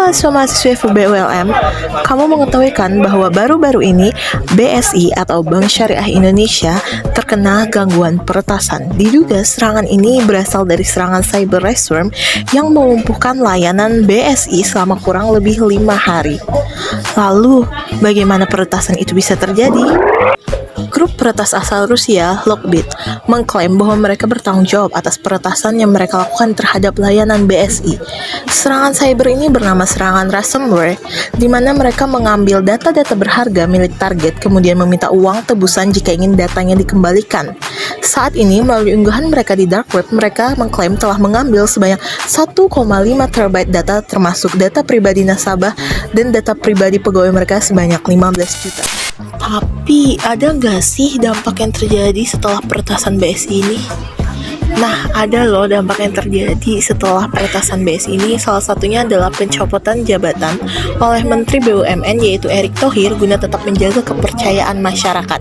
mahasiswa FEB-ULM, kamu mengetahui kan bahwa baru-baru ini BSI atau Bank Syariah Indonesia terkena gangguan peretasan. Diduga serangan ini berasal dari serangan cyber ransomware yang melumpuhkan layanan BSI selama kurang lebih 5 hari. Lalu, bagaimana peretasan itu bisa terjadi? Grup peretas asal Rusia, Lockbit, mengklaim bahwa mereka bertanggung jawab atas peretasan yang mereka lakukan terhadap layanan BSI. Serangan cyber ini bernama serangan ransomware, di mana mereka mengambil data-data berharga milik target, kemudian meminta uang tebusan jika ingin datanya dikembalikan. Saat ini, melalui unggahan mereka di dark web, mereka mengklaim telah mengambil sebanyak 1,5 terabyte data, termasuk data pribadi nasabah dan data pribadi pegawai mereka sebanyak 15 juta. Tapi ada nggak sih dampak yang terjadi setelah peretasan BSI ini? Nah, ada loh dampak yang terjadi setelah peretasan BSI ini. Salah satunya adalah pencopotan jabatan oleh Menteri BUMN yaitu Erick Thohir guna tetap menjaga kepercayaan masyarakat.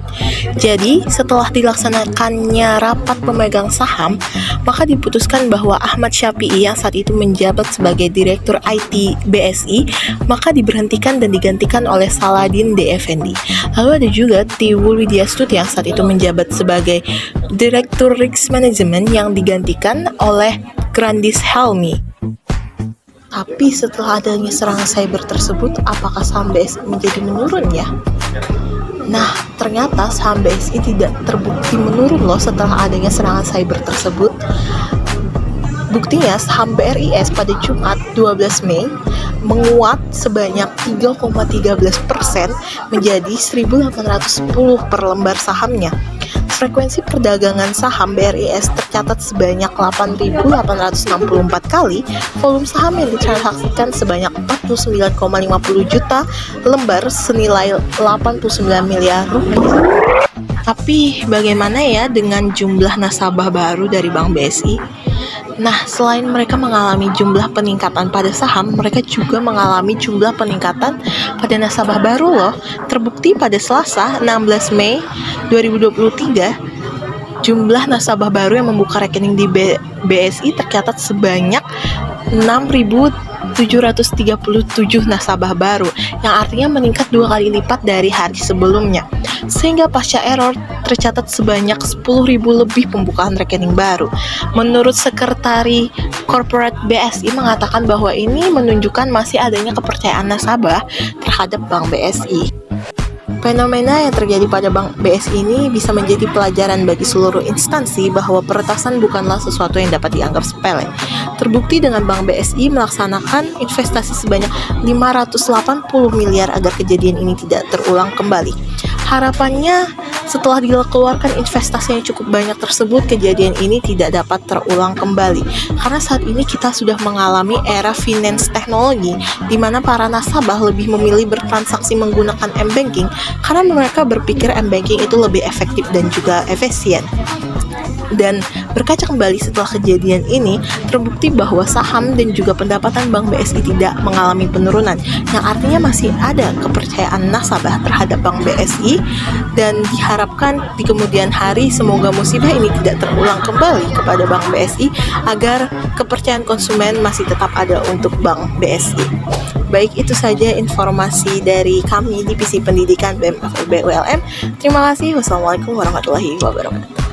Jadi, setelah dilaksanakannya rapat pemegang saham, maka diputuskan bahwa Ahmad Syafi'i yang saat itu menjabat sebagai Direktur IT BSI, maka diberhentikan dan digantikan oleh Saladin D. Effendi. Lalu ada juga Tiwul Widyastuti yang saat itu menjabat sebagai Direktur Risk Management yang digantikan oleh Grandis Helmi. Tapi setelah adanya serangan cyber tersebut, apakah saham BSI menjadi menurun ya? Nah, ternyata saham BSI tidak terbukti menurun loh setelah adanya serangan cyber tersebut. Buktinya saham BRIS pada Jumat 12 Mei menguat sebanyak 3,13% menjadi 1.810 per lembar sahamnya. Frekuensi perdagangan saham BRIS tercatat sebanyak 8.864 kali, volume saham yang ditransaksikan sebanyak 49,50 juta lembar senilai 89 miliar rupiah. Tapi bagaimana ya dengan jumlah nasabah baru dari Bank BSI? Nah, selain mereka mengalami jumlah peningkatan pada saham, mereka juga mengalami jumlah peningkatan pada nasabah baru loh. Terbukti pada Selasa 16 Mei 2023, jumlah nasabah baru yang membuka rekening di BSI tercatat sebanyak 6.737 nasabah baru, yang artinya meningkat 2 kali lipat dari hari sebelumnya. Sehingga pasca error tercatat sebanyak 10.000 lebih pembukaan rekening baru. Menurut Sekretari Corporate BSI mengatakan bahwa ini menunjukkan masih adanya kepercayaan nasabah terhadap Bank BSI. Fenomena yang terjadi pada Bank BSI ini bisa menjadi pelajaran bagi seluruh instansi bahwa peretasan bukanlah sesuatu yang dapat dianggap sepele. Terbukti dengan Bank BSI melaksanakan investasi sebanyak 580 miliar agar kejadian ini tidak terulang kembali. Harapannya setelah dikeluarkan investasi yang cukup banyak tersebut, kejadian ini tidak dapat terulang kembali. Karena saat ini kita sudah mengalami era finance teknologi, di mana para nasabah lebih memilih bertransaksi menggunakan m-banking karena mereka berpikir m-banking itu lebih efektif dan juga efisien. Dan berkaca kembali setelah kejadian ini, terbukti bahwa saham dan juga pendapatan Bank BSI tidak mengalami penurunan, yang artinya masih ada kepercayaan nasabah terhadap Bank BSI, dan diharapkan di kemudian hari semoga musibah ini tidak terulang kembali kepada Bank BSI agar kepercayaan konsumen masih tetap ada untuk Bank BSI. Baik, itu saja informasi dari kami Divisi Pendidikan BEM FEB-ULM. Terima kasih. Wassalamualaikum warahmatullahi wabarakatuh.